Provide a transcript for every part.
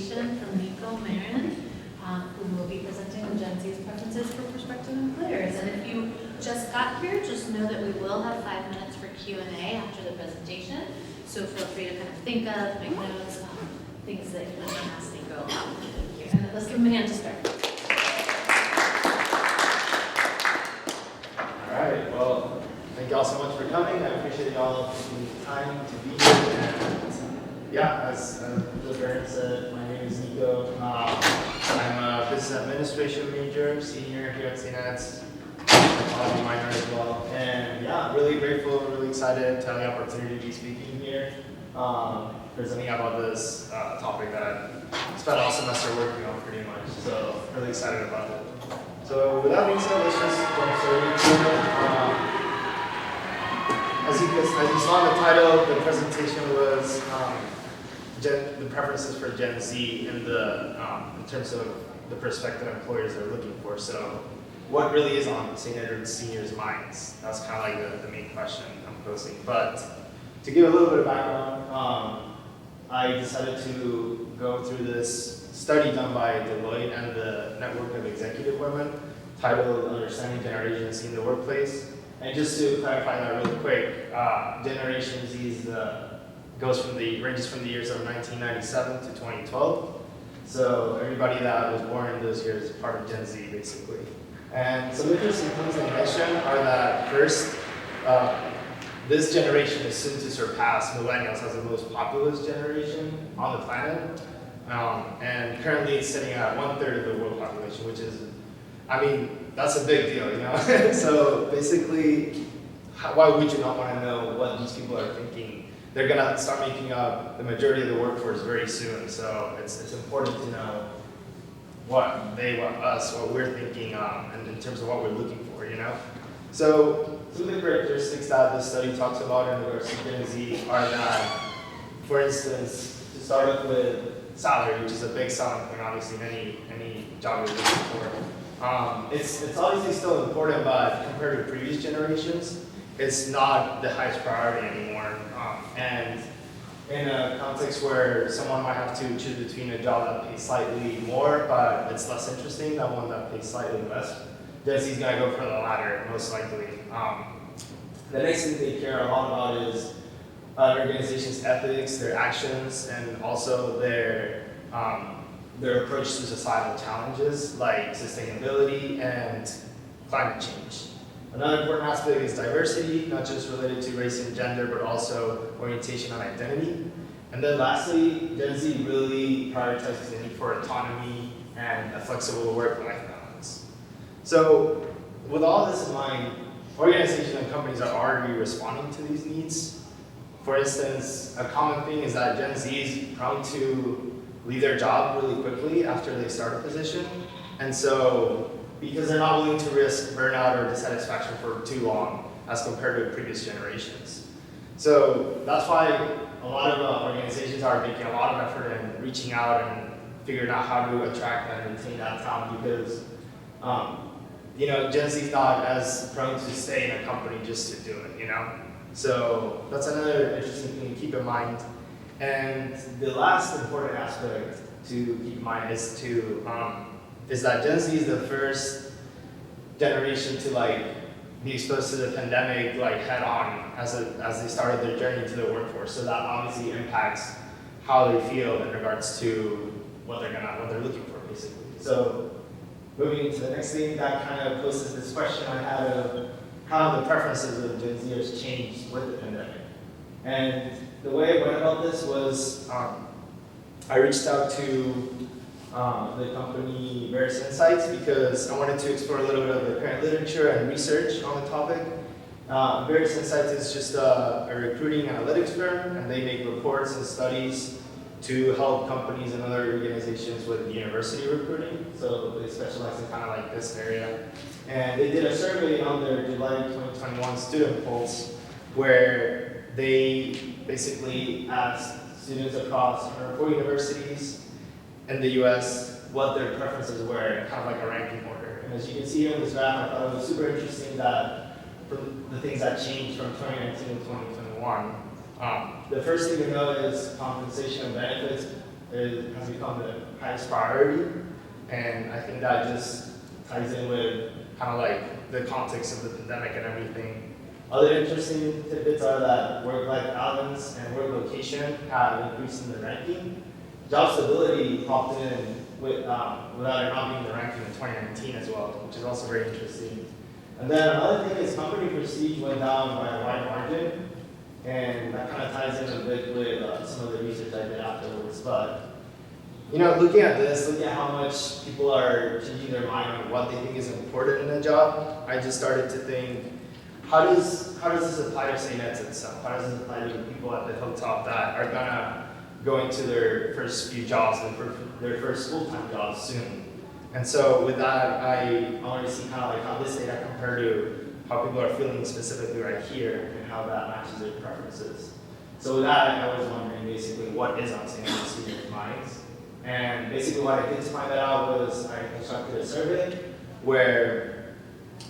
presentation from Nico Marin, who will be presenting on Gen Z's preferences for prospective employers. And if you just got here, just know that we will have 5 minutes for Q&A after the presentation. So feel free to kind of think of, make notes, things that you want to ask Nico about. And let's give him a hand to start. All right, well, thank you all so much for coming. I appreciate y'all taking the time to be here. And yeah, as the parent said, my name is Nico. I'm a business administration major, senior here at CNET's, psychology minor as well. And yeah, really grateful, really excited to have the opportunity to be speaking here, presenting about this topic that I've spent all semester working on pretty much. So really excited about it. So with that being said, let's just get started. As you saw in the title, the presentation was the preferences for Gen Z in terms of the prospective employers they're looking for. So what really is on seniors' minds? That's kind of like the main question I'm posing. But to give a little bit of background, I decided to go through this study done by Deloitte and the Network of Executive Women titled Understanding Generation Z in the Workplace. And just to clarify that really quick, Generation Z ranges from the years of 1997 to 2012. So everybody that was born in those years is part of Gen Z, basically. And some interesting things they mention are that first, this generation is soon to surpass millennials as the most populous generation on the planet. And currently it's sitting at 1/3 of the world population, which is, I mean, that's a big deal, you know? So basically, why would you not want to know what these people are thinking? They're gonna start making up the majority of the workforce very soon. So it's important to know what we're thinking, and in terms of what we're looking for, you know? So some of the characteristics that this study talks about in regards to Gen Z are that, for instance, to start off with salary, which is a big selling point, obviously, in any job you're looking for. It's obviously still important, but compared to previous generations, it's not the highest priority anymore. And in a context where someone might have to choose between a job that pays slightly more, but it's less interesting than one that pays slightly less, Gen Z's gonna go for the latter, most likely. The next thing they care a lot about is an organization's ethics, their actions, and also their approach to societal challenges like sustainability and climate change. Another important aspect is diversity, not just related to race and gender, but also orientation and identity. And then lastly, Gen Z really prioritizes the need for autonomy and a flexible work-life balance. So with all this in mind, organizations and companies are already responding to these needs. For instance, a common thing is that Gen Z is prone to leave their job really quickly after they start a position. And so, because they're not willing to risk burnout or dissatisfaction for too long as compared to previous generations. So that's why a lot of organizations are making a lot of effort in reaching out and figuring out how to attract and retain that talent, because Gen Z is not as prone to stay in a company just to do it, you know? So that's another interesting thing to keep in mind. And the last important aspect to keep in mind is that Gen Z is the first generation to be exposed to the pandemic head on as they started their journey into the workforce. So that obviously impacts how they feel in regards to what they're looking for, basically. So moving into the next thing, that kind of poses this question I had of how the preferences of Gen Zers changed with the pandemic. And the way I went about this was I reached out to the company Various Insights because I wanted to explore a little bit of the current literature and research on the topic. Various Insights is just a recruiting analytics firm, and they make reports and studies to help companies and other organizations with university recruiting. So they specialize in kind of like this area. And they did a survey on their July 2021 student pulse where they basically asked students across 104 universities in the US what their preferences were in kind of like a ranking order. And as you can see here in this graph, I thought it was super interesting that the things that changed from 2019 to 2021. The first thing to note is compensation and benefits has become the highest priority, and I think that just ties in with kind of like the context of the pandemic and everything. Other interesting tidbits are that work-life balance and work location have increased in the ranking. Job stability popped in without it not being the ranking in 2019 as well, which is also very interesting. And then another thing is company prestige went down by a wide margin, and that kind of ties in a bit with some of the research I did afterwards. But looking at this, looking at how much people are changing their mind on what they think is important in a job, I just started to think, how does this apply to SANETS itself? How does this apply to the people at the hilltop that are gonna go into their first few jobs and their first full-time jobs soon? And so with that, I wanted to see kind of like how this data compared to how people are feeling specifically right here and how that matches their preferences. So with that, I was wondering basically what is on SANETS students' minds. And basically what I did to find that out was I constructed a survey where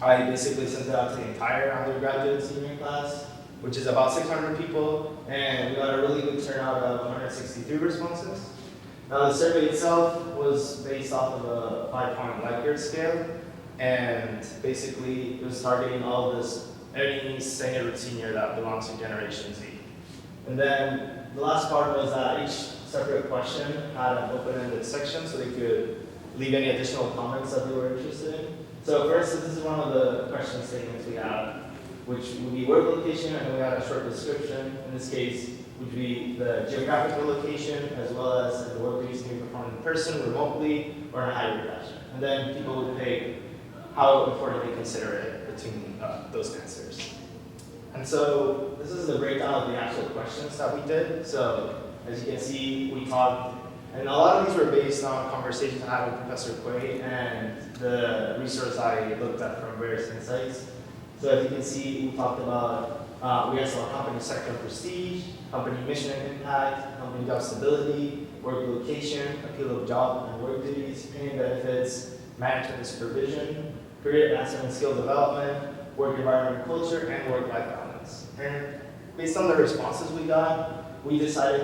I basically sent it out to the entire undergraduate senior class, which is about 600 people, and we got a really good turnout of 163 responses. Now the survey itself was based off of a 5-point Likert scale, and basically it was targeting all of this, any senior that belongs to Generation Z. And then the last part was that each separate question had an open-ended section so they could leave any additional comments that they were interested in. So for instance, this is one of the question statements we have, which would be work location, and then we had a short description. In this case, would be the geographical location, as well as if the work duties can be performed in person, remotely, or in a hybrid fashion. And then people would pick how important they consider it between those answers. And so this is the breakdown of the actual questions that we did. So as you can see, we talked, and a lot of these were based on conversations I had with Professor Quay and the resource I looked at from various insights. So as you can see, we talked about, we asked about company sector and prestige, company mission and impact, company job stability, work location, appeal of job and work duties, pay and benefits, management and supervision, career advancement and skill development, work environment and culture, and work-life balance. And based on the responses we got, we decided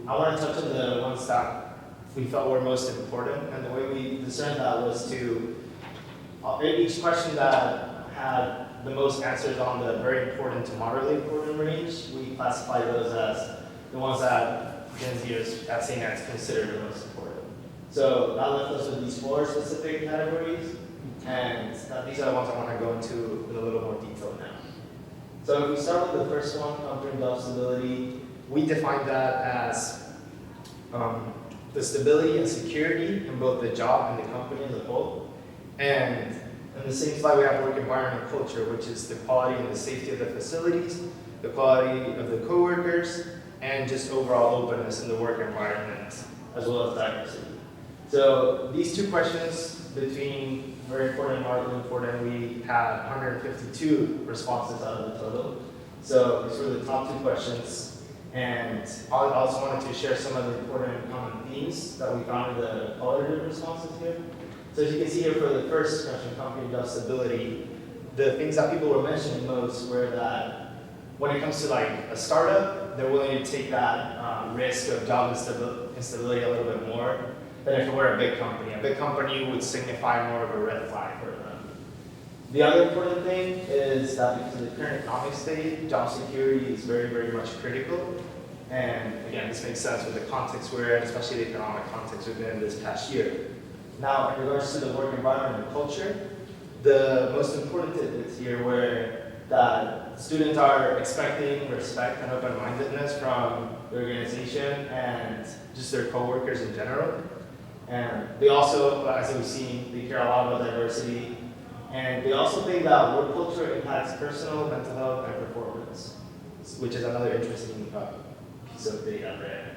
I want to touch on the ones that we felt were most important, and the way we discerned that was to, each question that had the most answers on the very important to moderately important range, we classify those as the ones that Gen Zers at SANETS consider the most important. So that left us with these 4 specific categories, and these are the ones I want to go into with a little more detail now. So if we start with the first one, company job stability, we define that as the stability and security in both the job and the company as a whole. And in the same slide, we have work environment and culture, which is the quality and the safety of the facilities, the quality of the coworkers, and just overall openness in the work environment, as well as diversity. So these 2 questions, between very important and moderately important, we had 152 responses out of the total. So these were the top 2 questions. And I also wanted to share some of the important common themes that we found in the qualitative responses here. So as you can see here for the first question, company job stability, the things that people were mentioning most were that when it comes to like a startup, they're willing to take that risk of job instability a little bit more than if it were a big company. A big company would signify more of a red flag for them. The other important thing is that because of the current economic state, job security is very, very much critical. And again, this makes sense with the context we're in, especially the economic context we've been in this past year. Now, in regards to the work environment and culture, the most important tidbits here were that students are expecting respect and open-mindedness from the organization and just their coworkers in general. And they also, as we've seen, they care a lot about diversity. And they also think that work culture impacts personal, mental health, and performance, which is another interesting piece of data there.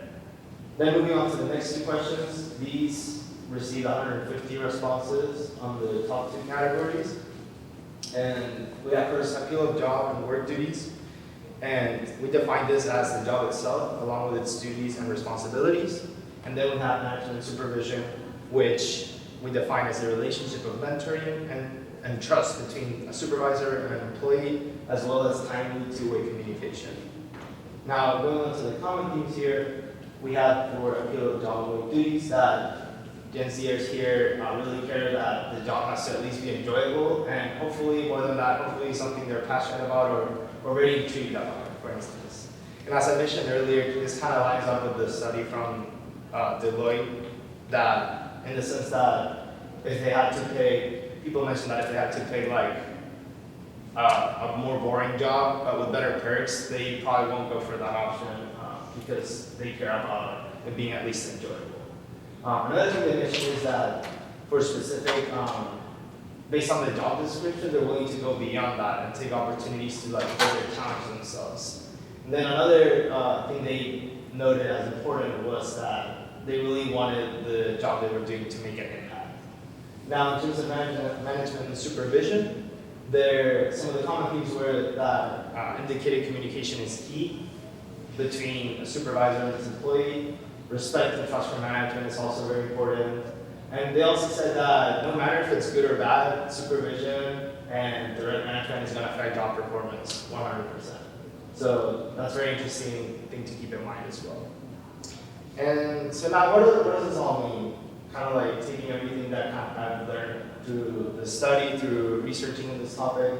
Then moving on to the next 2 questions, these received 150 responses on the top 2 categories. And we have first appeal of job and work duties. And we define this as the job itself, along with its duties and responsibilities. And then we have management supervision, which we define as the relationship of mentoring and trust between a supervisor and an employee, as well as timely 2-way communication. Now, going on to the common themes here, we had for appeal of job duties that Gen Zers here really care that the job has to at least be enjoyable, and hopefully, more than that, hopefully something they're passionate about or very intrigued about, for instance. And as I mentioned earlier, this kind of lines up with the study from Deloitte, that in the sense that if they had to pay, people mentioned that if they had to pay like a more boring job but with better perks, they probably won't go for that option because they care about it being at least enjoyable. Another thing they mentioned is that for specific, based on the job description, they're willing to go beyond that and take opportunities to like further challenge themselves. And then another thing they noted as important was that they really wanted the job they were doing to make an impact. Now, in terms of management and supervision, some of the common themes were that indicated communication is key between a supervisor and his employee. Respect and trust for management is also very important. And they also said that no matter if it's good or bad, supervision and direct management is going to affect job performance 100%. So that's a very interesting thing to keep in mind as well. And so now what does this all mean? Kind of like taking everything that I've learned through the study, through researching in this topic.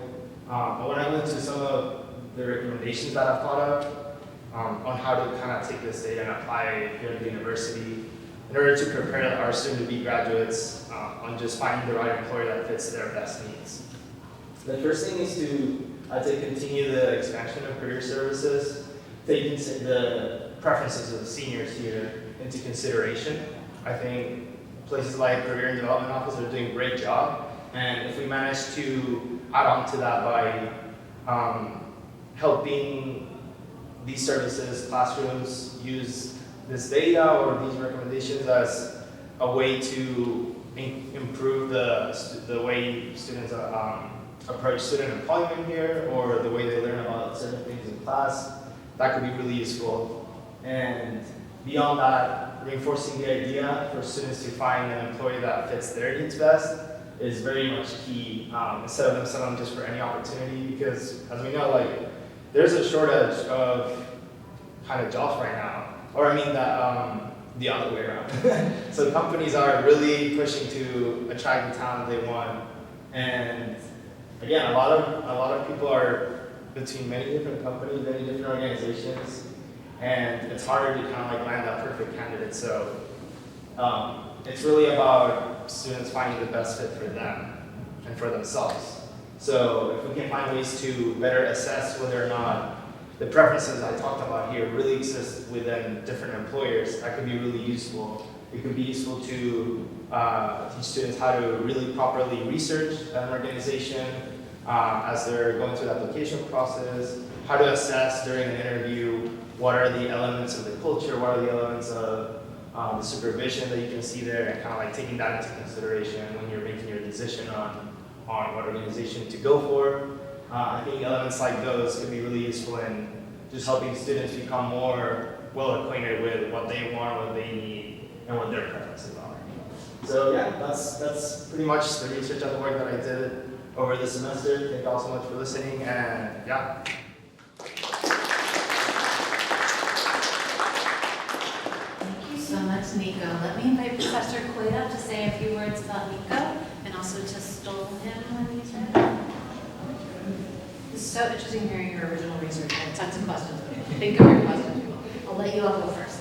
I want to go into some of the recommendations that I've thought of on how to kind of take this data and apply it here at the university in order to prepare our soon-to-be graduates on just finding the right employer that fits their best needs. The first thing is to, I'd say, continue the expansion of career services, taking the preferences of the seniors here into consideration. I think places like Career and Development Office are doing a great job, and if we manage to add on to that by helping these services, classrooms, use this data or these recommendations as a way to improve the way students approach student employment here, or the way they learn about certain things in class, that could be really useful. And beyond that, reinforcing the idea for students to find an employer that fits their needs best is very much key, instead of them settling just for any opportunity, because as we know, like, there's a shortage of kind of jobs right now, or I mean that the other way around. So companies are really pushing to attract the talent they want, and again, a lot of people are between many different companies, many different organizations, and it's harder to kind of like land that perfect candidate. So it's really about students finding the best fit for them and for themselves. So if we can find ways to better assess whether or not the preferences I talked about here really exist within different employers, that could be really useful. It could be useful to teach students how to really properly research an organization as they're going through the application process, how to assess during an interview what are the elements of the culture, what are the elements of the supervision that you can see there, and kind of like taking that into consideration when you're making your decision on what organization to go for. I think elements like those could be really useful in just helping students become more well acquainted with what they want, what they need, and what their preferences are. So yeah, that's pretty much the research and the work that I did over the semester. Thank you all so much for listening, and yeah. Thank you so much, Nico. Let me invite Professor Quaid up to say a few words about Nico, and also to stole him when he's ready. It's so interesting hearing your original research. I have tons of questions. Think of your questions. I'll let you all go first.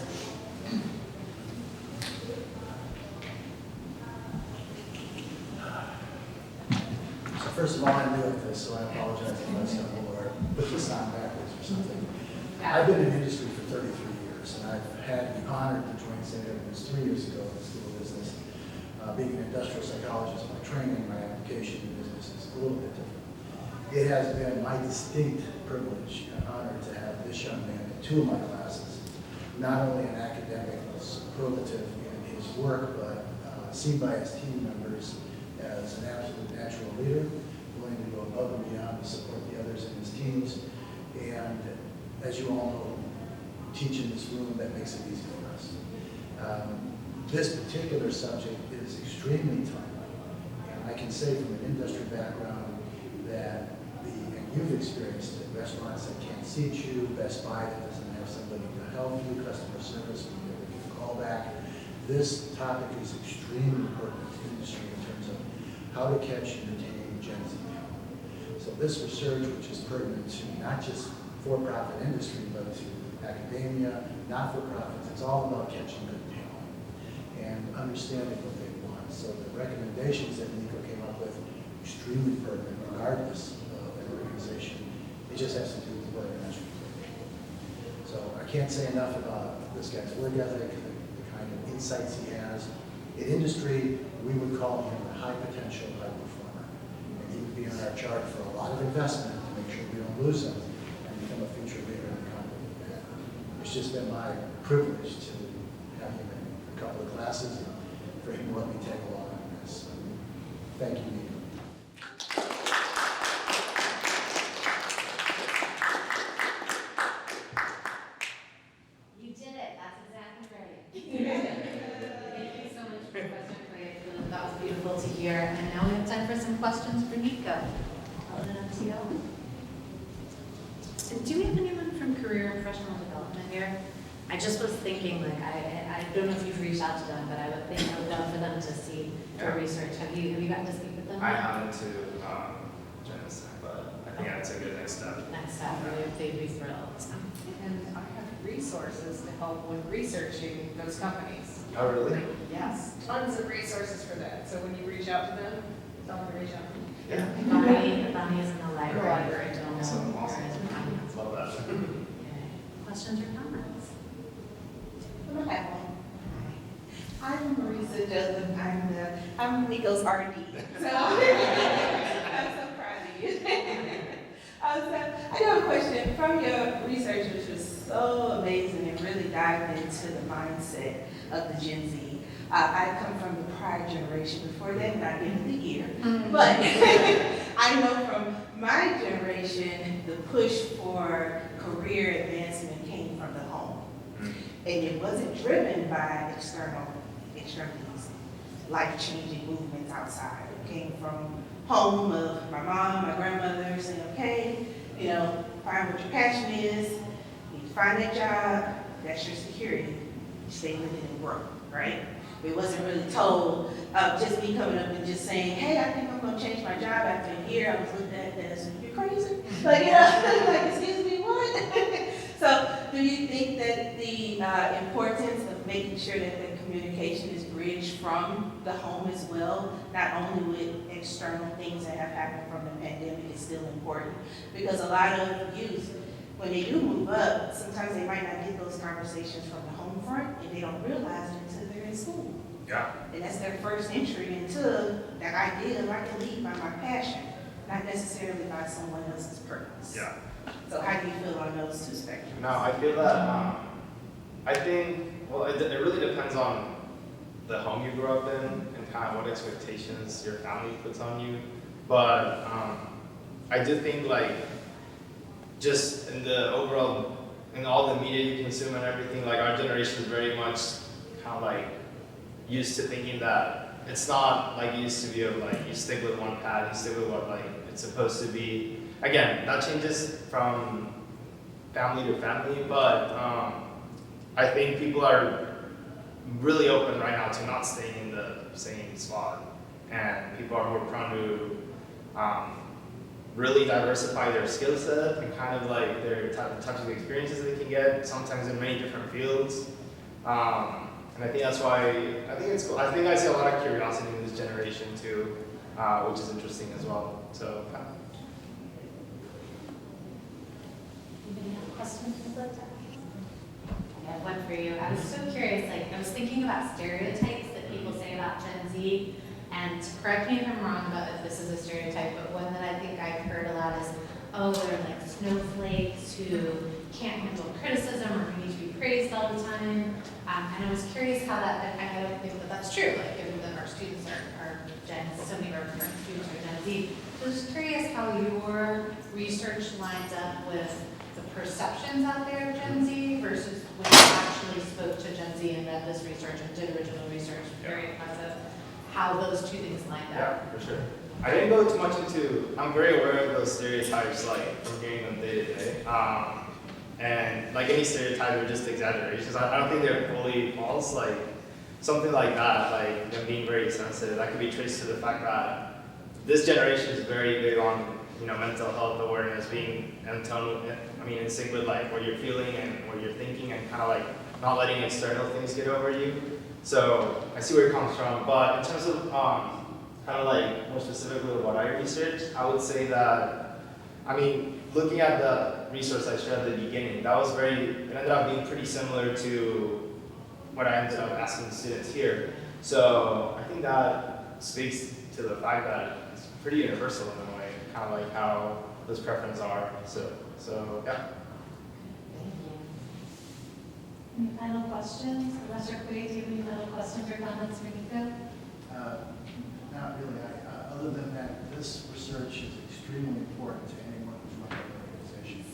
So first of all, I'm new at this, so I apologize if I stumble or put this on backwards or something. I've been in industry for 33 years, and I've had the honor to join St. Edmunds 3 years ago in the School of Business. Being an industrial psychologist by training, my application in business is a little bit different. It has been my distinct privilege and honor to have this young man in 2 of my classes, not only an academic superlative in his work, but seen by his team members as an absolute natural leader, willing to go above and beyond to support the others in his teams. And as you all know, teach in this room, that makes it easy for us. This particular subject is extremely timely. And I can say from an industry background that and you've experienced it, restaurants that can't seat you, Best Buy that doesn't have somebody to help you, customer service, when you get a call back. This topic is extremely important to industry in terms of how to catch and retain Gen Z talent. So this research, which is pertinent to not just for-profit industry, but to academia, not-for-profits, it's all about catching good talent and understanding what they want. So the recommendations that Nico came up with, extremely pertinent regardless of an organization. It just has to do with the organization. So I can't say enough about this guy's work ethic, the kind of insights he has. In industry, we would call him a high potential, high performer. And he would be on our chart for a lot of investment to make sure we don't lose him and become a future leader in the company. And it's just been my privilege to have him in a couple of classes and for him to let me tag along on this. So, thank you, Nico. You did it. That's exactly right. Thank you so much for President Clay. That was beautiful to hear. And now we have time for some questions for Nico. I'll let it up to you. Do we have anyone from career and professional development here? I just was thinking, like, I don't know if you've reached out to them, but I would think I would love for them to see your research. Have you gotten to speak with them? I haven't to Janice, but I think that's a good next step. Next step, they'd be thrilled. And I have resources to help with researching those companies. Oh, really? Yes, tons of resources for that. So when you reach out to them, tell them to reach out to me. Yeah. Bonnie is in the library. Library. I don't know. Awesome. Where is it? Love that. Okay. Questions or comments? I have one. I'm Marisa Joseph. I'm Nico's RD. So I'm so proud of you. I have a question from your research, which was so amazing and really dived into the mindset of the Gen Z. I come from the prior generation before then, not given the year, but I know from my generation, the push for career advancement came from the home. And it wasn't driven by externalities, life-changing movements outside. It came from home of my mom, my grandmother saying, okay, find what your passion is, you find that job, that's your security. You stay with it and grow, right? It wasn't really told, just me coming up and just saying, hey, I think I'm gonna change my job after a year. I was looked at as, you're crazy? Like, like, excuse me, what? So, do you think that the importance of making sure that the communication is bridged from the home as well, not only with external things that have happened from the pandemic, is still important? Because a lot of youth, when they do move up, sometimes they might not get those conversations from the home front, and they don't realize it until they're in school. Yeah. And that's their first entry into that idea of I can lead by my passion, not necessarily by someone else's purpose. Yeah. So how do you feel on those two spectrums? No, I feel that, I think, well, it really depends on the home you grew up in and kind of what expectations your family puts on you. But I do think, like, just in the overall, in all the media you consume and everything, like, our generation is very much kind of like used to thinking that it's not like it used to be of like, you stick with one path, you stick with what like it's supposed to be. Again, that changes from family to family, but I think people are really open right now to not staying in the same spot, and people are more prone to really diversify their skill set and kind of like their types of experiences they can get, sometimes in many different fields. And I think that's why, I think it's cool. I think I see a lot of curiosity in this generation too, which is interesting as well. So. Anybody have questions for the I have one for you. I was so curious, like, I was thinking about stereotypes that people say about Gen Z, and correct me if I'm wrong about if this is a stereotype, but one that I think I've heard a lot is, oh, they're like snowflakes who can't handle criticism or who need to be praised all the time. And I was curious how that, I don't think that that's true, like given that our students are Gen, so many of our current students are Gen Z. So I was just curious how your research lines up with the perceptions out there of Gen Z versus when you actually spoke to Gen Z and read this research and did original research. Very impressive how those two things lined up. Yeah, for sure. I didn't go too much into, I'm very aware of those stereotypes, like from hearing them day to day. And like any stereotype, they're just exaggerations. I don't think they're fully false. Like something like that, like them being very sensitive, that could be traced to the fact that this generation is very big on, you know, mental health awareness, being in sync with like what you're feeling and what you're thinking, and kind of like not letting external things get over you. So I see where it comes from, but in terms of kind of like more specifically what I researched, I would say that, I mean, looking at the resource I shared at the beginning, that was it ended up being pretty similar to what I ended up asking the students here. So I think that speaks to the fact that it's pretty universal in a way, kind of like how those preferences are. So yeah. Any final questions? Professor Quay, do you have any final questions or comments for Nico? Not really. Other than that, this research is extremely important to anyone who's running an organization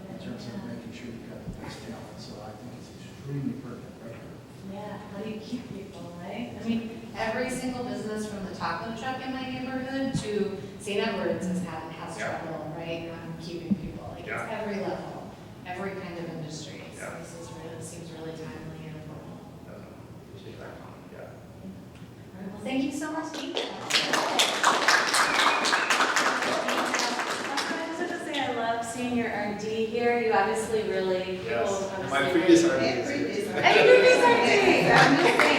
in terms of making sure you've got the best talent. So I think it's extremely pertinent right here. Yeah, how do you keep people, right? I mean, every single business from the taco truck in my neighborhood to St. Edwards has trouble, right? Keeping people. Like it's every level, every kind of industry. So this is really, seems really timely and important. Appreciate that comment. Yeah. All right, well, thank you so much, Nico. I was going to say I love seeing your RD here. You obviously really Yes. My previous RD is here. And your previous RD. I'm just saying.